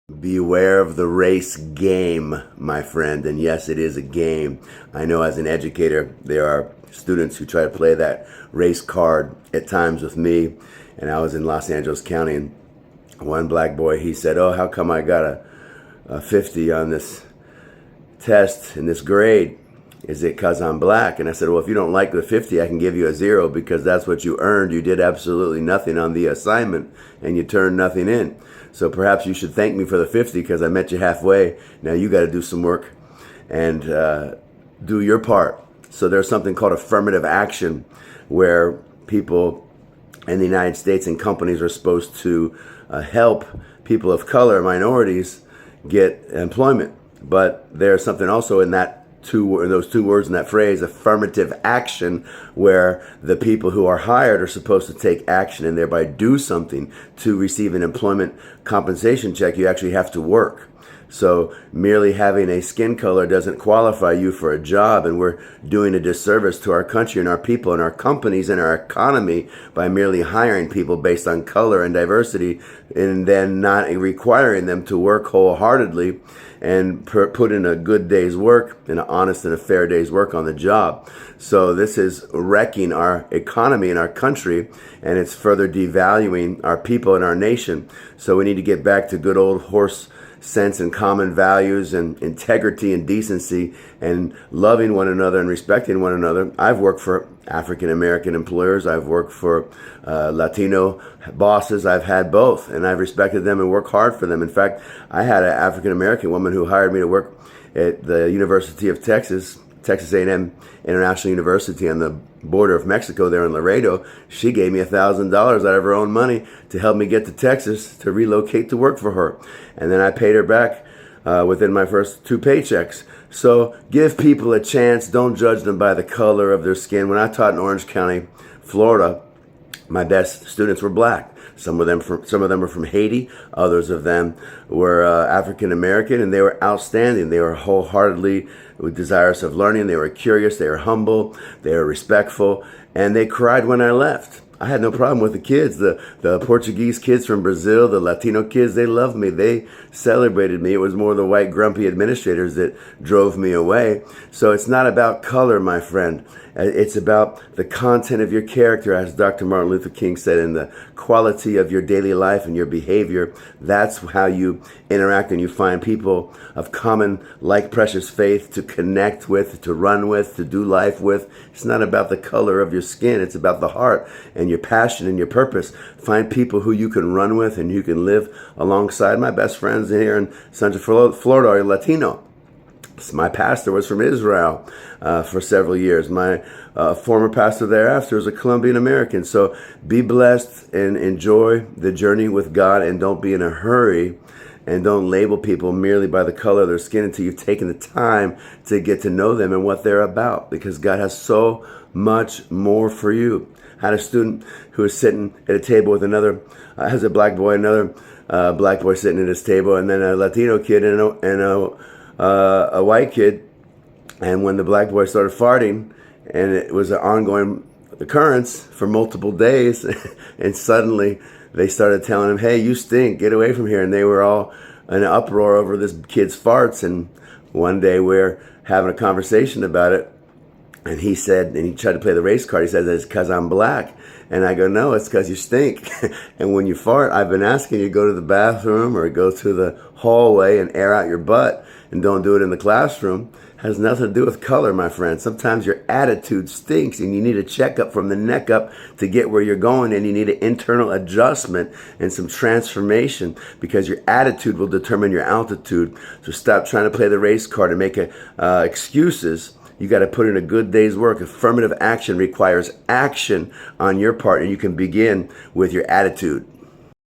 Beware of the race game, my friend. And yes, it is a game. I know as an educator, there are students who try to play that race card at times with me. And I was in Los Angeles County, and one black boy, he said, "Oh, how come I got a 50 on this test in this grade? Is it because I'm black?" And I said, "Well, if you don't like the 50, I can give you a 0 because that's what you earned. You did absolutely nothing on the assignment and you turned nothing in. So perhaps you should thank me for the 50 because I met you halfway. Now you got to do some work and do your part." So there's something called affirmative action where people in the United States and companies are supposed to help people of color, minorities, get employment. But there's something also in those two words in that phrase, affirmative action, where the people who are hired are supposed to take action and thereby do something to receive an employment compensation check. You actually have to work. So merely having a skin color doesn't qualify you for a job, and we're doing a disservice to our country and our people and our companies and our economy by merely hiring people based on color and diversity and then not requiring them to work wholeheartedly and put in a good day's work, an honest and a fair day's work on the job. So this is wrecking our economy and our country, and it's further devaluing our people and our nation. So we need to get back to good old horse sense and common values and integrity and decency and loving one another and respecting one another. I've worked for African American employers. I've worked for Latino bosses. I've had both, and I've respected them and worked hard for them. In fact, I had an African American woman who hired me to work at the University of Texas A&M International University on the border of Mexico there in Laredo. She gave me $1,000 out of her own money to help me get to Texas to relocate to work for her. And then I paid her back within my first 2 paychecks. So give people a chance. Don't judge them by the color of their skin. When I taught in Orange County, Florida, my best students were black. Some of them were from Haiti. Others of them were African American, and they were outstanding. They were wholeheartedly desirous of learning. They were curious. They were humble. They were respectful, and they cried when I left. I had no problem with the kids. The Portuguese kids from Brazil, the Latino kids, they loved me. They celebrated me. It was more the white grumpy administrators that drove me away. So it's not about color, my friend. It's about the content of your character, as Dr. Martin Luther King said, and the quality of your daily life and your behavior. That's how you interact, and you find people of common, like precious faith to connect with, to run with, to do life with. It's not about the color of your skin. It's about the heart and your passion and your purpose. Find people who you can run with and you can live alongside. My best friends here in Central Florida are Latino. My pastor was from Israel for several years. My former pastor thereafter was a Colombian American. So be blessed and enjoy the journey with God, and don't be in a hurry, and don't label people merely by the color of their skin until you've taken the time to get to know them and what they're about, because God has so much more for you. I had a student who was sitting at a table with another, has a black boy, another black boy sitting at his table, and then a Latino kid and a white kid. And when the black boy started farting, and it was an ongoing occurrence for multiple days, and suddenly they started telling him, "Hey, you stink, get away from here." And they were all in an uproar over this kid's farts. And one day we're having a conversation about it, and he said, and he tried to play the race card, he said, "It's because I'm black." And I go, "No, it's because you stink." And when you fart, I've been asking you to go to the bathroom or go to the hallway and air out your butt, and don't do it in the classroom. It has nothing to do with color, my friend. Sometimes your attitude stinks, and you need a checkup from the neck up to get where you're going, and you need an internal adjustment and some transformation, because your attitude will determine your altitude. So stop trying to play the race card and make excuses. You got to put in a good day's work. Affirmative action requires action on your part, and you can begin with your attitude.